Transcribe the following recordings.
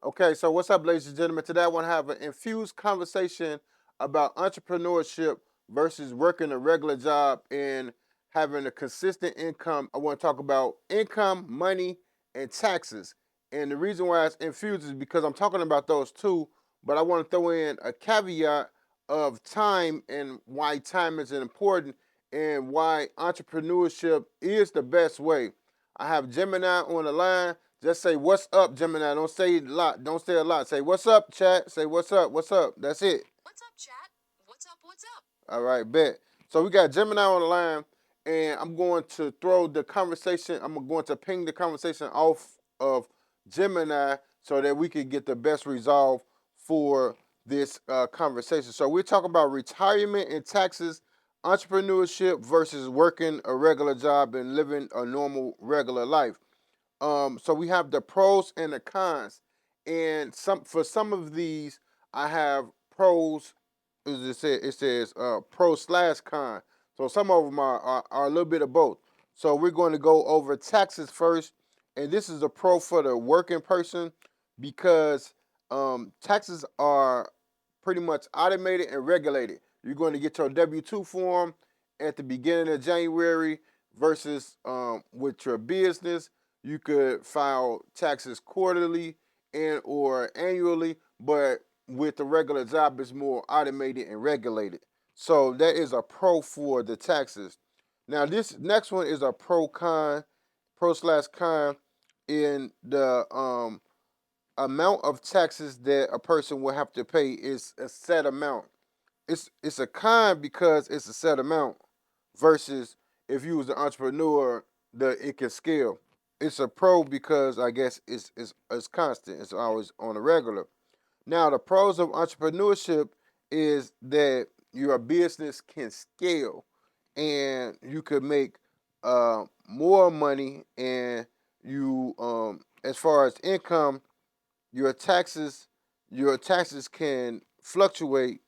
Okay, so what's up, ladies and gentlemen? Today I want to have an infused conversation about entrepreneurship versus working a regular job and having a consistent income. I want to talk about income, money, and taxes. And the reason why it's infused is because I'm talking about those two, but I want to throw in a caveat of time and why time is important and why entrepreneurship is the best way. I have Gemini on the line. Just say what's up, Gemini. Don't say a lot. Don't say a lot. Say what's up, chat. Say what's up. What's up. That's it. What's up, chat? What's up? What's up? All right, bet. So we got Gemini on the line, and I'm going to throw the conversation. I'm going to ping the conversation off of Gemini so that we can get the best resolve for this conversation. So we're talking about retirement and taxes, entrepreneurship versus working a regular job and living a normal regular life. So we have the pros and the cons, and some of these I have pros. As it says pro slash con. So some of them are a little bit of both. So we're going to go over taxes first, and this is a pro for the working person because taxes are pretty much automated and regulated. You're going to get your W-2 form at the beginning of January versus with your business you could file taxes quarterly and or annually, but with the regular job, it's more automated and regulated. So that is a pro for the taxes. Now this next one is a pro slash con in the amount of taxes that a person will have to pay is a set amount. It's a con because it's a set amount versus if you was an entrepreneur, it can scale. It's a pro because I guess it's constant. It's always on a regular. Now the pros of entrepreneurship is that your business can scale and you could make more money and you as far as income your taxes your taxes can fluctuate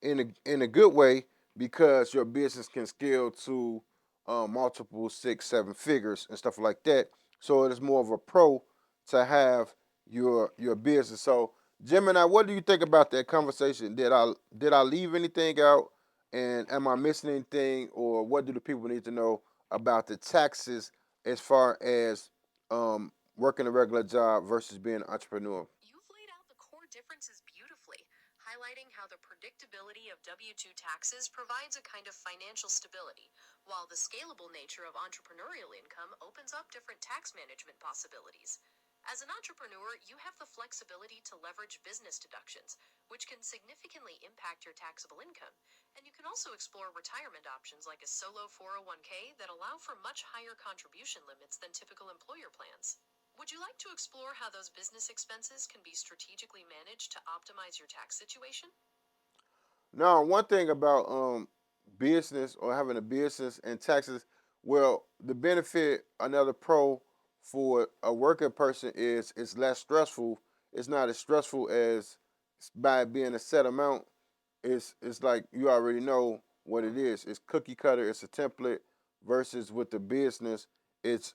in a good way because your business can scale to multiple six, seven figures and stuff like that. So it is more of a pro to have your business. So Gemini, what do you think about that conversation? Did I leave anything out? And am I missing anything? Or what do the people need to know about the taxes as far as working a regular job versus being an entrepreneur? You've laid out the core differences beautifully, highlighting how the predictability of W 2 taxes provides a kind of financial stability, while the scalable nature of entrepreneurial income opens up different tax management possibilities. As an entrepreneur, you have the flexibility to leverage business deductions, which can significantly impact your taxable income. And you can also explore retirement options like a solo 401k that allow for much higher contribution limits than typical employer plans. Would you like to explore how those business expenses can be strategically managed to optimize your tax situation? Now, one thing about business or having a business and taxes, well, the benefit, another pro for a working person is it's less stressful. It's not as stressful as by being a set amount. It's like you already know what it is. It's cookie cutter. It's a template. Versus with the business, it's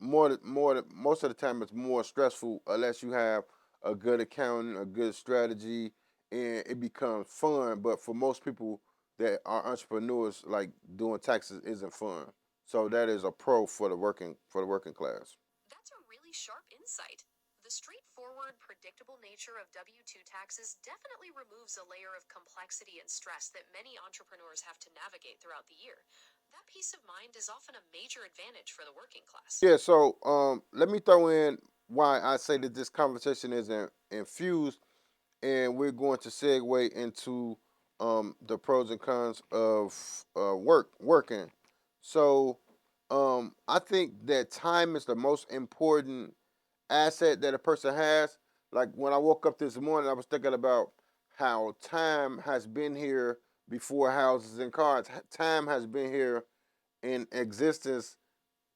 most of the time it's more stressful unless you have a good accounting, a good strategy, and it becomes fun. But for most people that are entrepreneurs, like doing taxes isn't fun. So that is a pro for the working class. That's a really sharp insight. The straightforward, predictable nature of W 2 taxes definitely removes a layer of complexity and stress that many entrepreneurs have to navigate throughout the year. That peace of mind is often a major advantage for the working class. Yeah, so let me throw in why I say that this conversation is infused, and we're going to segue into the pros and cons of working. So I think that time is the most important asset that a person has. Like when I woke up this morning, I was thinking about how time has been here before houses and cars. Time has been here in existence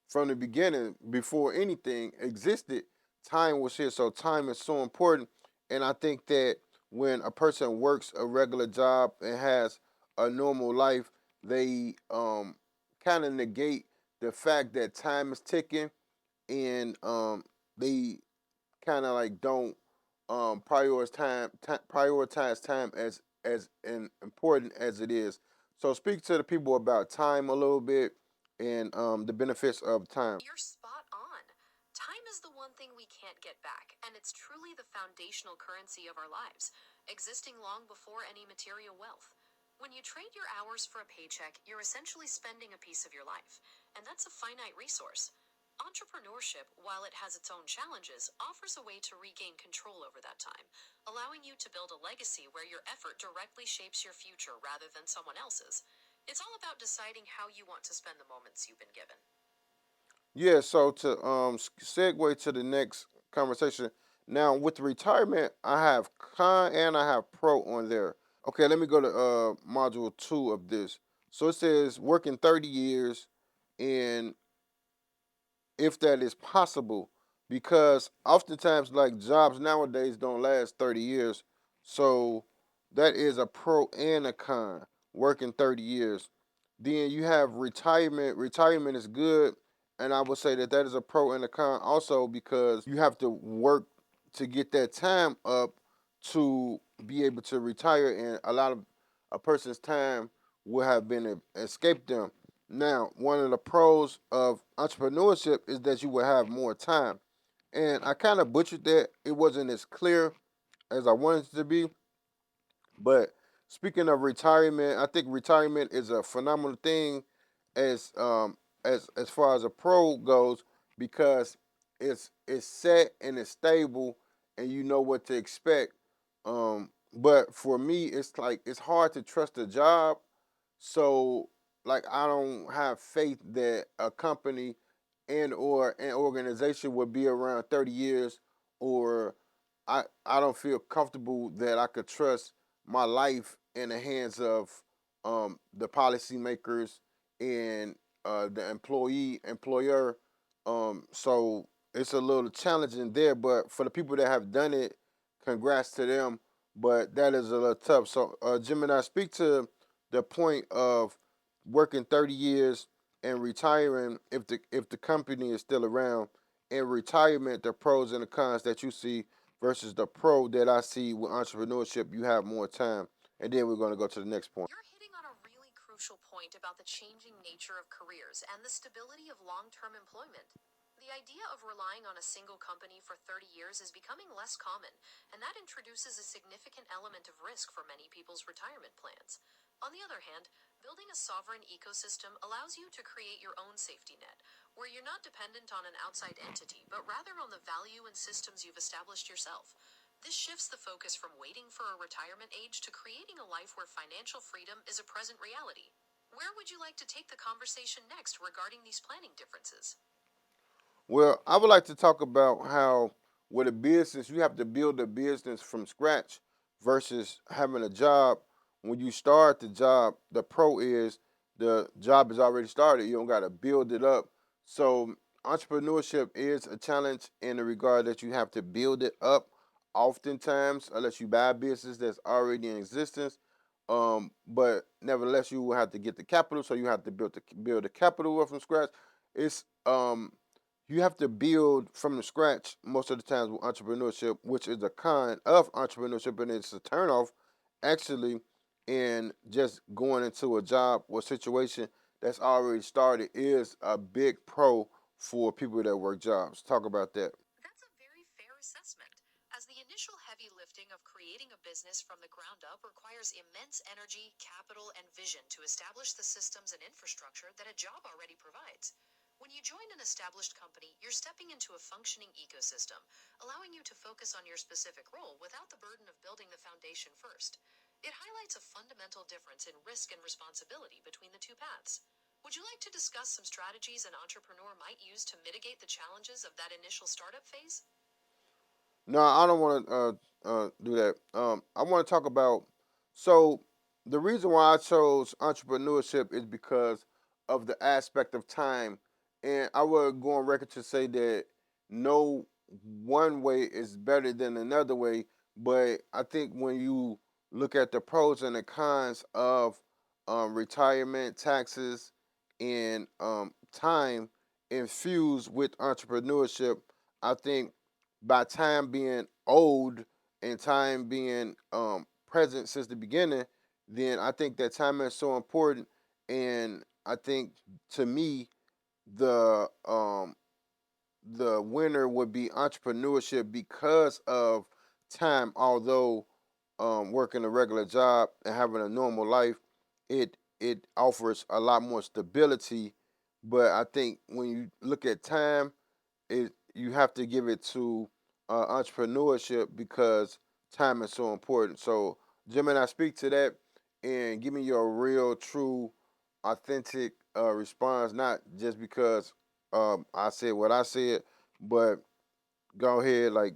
from the beginning, before anything existed. Time was here, so time is so important. And I think that when a person works a regular job and has a normal life, they kind of negate the fact that time is ticking, and they kind of like don't prioritize time as important as it is. So speak to the people about time a little bit and the benefits of time. You're spot on. Time is the one thing we can't get back, and it's truly the foundational currency of our lives, existing long before any material wealth. When you trade your hours for a paycheck, you're essentially spending a piece of your life, and that's a finite resource. Entrepreneurship, while it has its own challenges, offers a way to regain control over that time, allowing you to build a legacy where your effort directly shapes your future rather than someone else's. It's all about deciding how you want to spend the moments you've been given. Yeah, so to segue to the next conversation. Now with retirement, I have con and I have pro on there. Okay, let me go to module 2 of this. So it says working 30 years and if that is possible, because oftentimes like jobs nowadays don't last 30 years. So that is a pro and a con, working 30 years. Then you have retirement. Retirement is good, and I would say that that is a pro and a con also, because you have to work to get that time up to be able to retire, and a lot of a person's time will have been escaped them. Now, one of the pros of entrepreneurship is that you will have more time. And I kind of butchered that. It wasn't as clear as I wanted it to be. But speaking of retirement, I think retirement is a phenomenal thing as as far as a pro goes, because it's set and it's stable and you know what to expect. But for me, it's like it's hard to trust a job, so like I don't have faith that a company and or an organization would be around 30 years, or I don't feel comfortable that I could trust my life in the hands of the policymakers and the employer. So it's a little challenging there, but for the people that have done it, congrats to them. But that is a little tough. So Gemini, speak to the point of working 30 years and retiring if the company is still around. In retirement, the pros and the cons that you see versus the pro that I see with entrepreneurship. You have more time, and then we're going to go to the next point. You're hitting on a really crucial point about the changing nature of careers and the stability of long term employment. The idea of relying on a single company for 30 years is becoming less common, and that introduces a significant element of risk for many people's retirement plans. On the other hand, building a sovereign ecosystem allows you to create your own safety net, where you're not dependent on an outside entity, but rather on the value and systems you've established yourself. This shifts the focus from waiting for a retirement age to creating a life where financial freedom is a present reality. Where would you like to take the conversation next regarding these planning differences? Well, I would like to talk about how with a business you have to build a business from scratch versus having a job. When you start the job, the pro is the job is already started. You don't got to build it up. So entrepreneurship is a challenge in the regard that you have to build it up oftentimes, unless you buy a business that's already in existence. But nevertheless, you will have to get the capital, so you have to build the capital up from scratch. It's you have to build from the scratch most of the times with entrepreneurship, which is a con of entrepreneurship, and it's a turnoff actually in just going into a job or situation that's already started is a big pro for people that work jobs. Talk about that. That's a very fair assessment, as the initial heavy lifting of creating a business from the ground up requires immense energy, capital, and vision to establish the systems and infrastructure that a job already provides. When you join an established company, you're stepping into a functioning ecosystem, allowing you to focus on your specific role without the burden of building the foundation first. It highlights a fundamental difference in risk and responsibility between the two paths. Would you like to discuss some strategies an entrepreneur might use to mitigate the challenges of that initial startup phase? No, I don't want to do that. I want to talk about. So the reason why I chose entrepreneurship is because of the aspect of time, and I would go on record to say that no one way is better than another way. But I think when you look at the pros and the cons of retirement, taxes, and time infused with entrepreneurship, I think by time being old and time being present since the beginning, then I think that time is so important. And I think, to me, the winner would be entrepreneurship because of time. Although working a regular job and having a normal life, it offers a lot more stability. But I think when you look at time, you have to give it to entrepreneurship because time is so important. So, Gemini, speak to that and give me your real, true, authentic response. Not just because I said what I said, but go ahead, like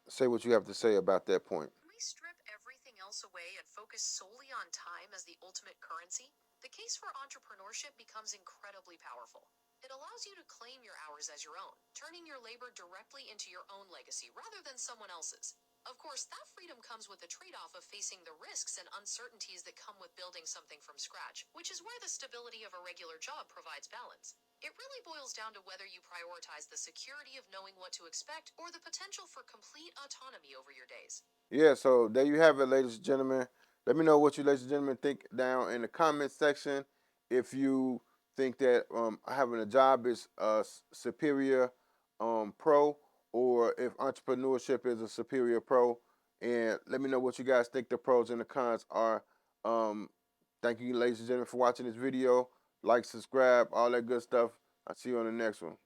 say what you have to say about that point. When we strip everything else away and focus solely on time as the ultimate currency, the case for entrepreneurship becomes incredibly powerful. It allows you to claim your hours as your own, turning your labor directly into your own legacy rather than someone else's. Of course, that freedom comes with the trade off of facing the risks and uncertainties that come with building something from scratch, which is where the stability of a regular job provides balance. It really boils down to whether you prioritize the security of knowing what to expect or the potential for complete autonomy over your days. Yeah, so there you have it, ladies and gentlemen. Let me know what you, ladies and gentlemen, think down in the comment section. If you think that having a job is a superior pro, or if entrepreneurship is a superior pro, and let me know what you guys think the pros and the cons are. Um, Thank you, ladies and gentlemen, for watching this video. Like, subscribe, all that good stuff. I'll see you on the next one.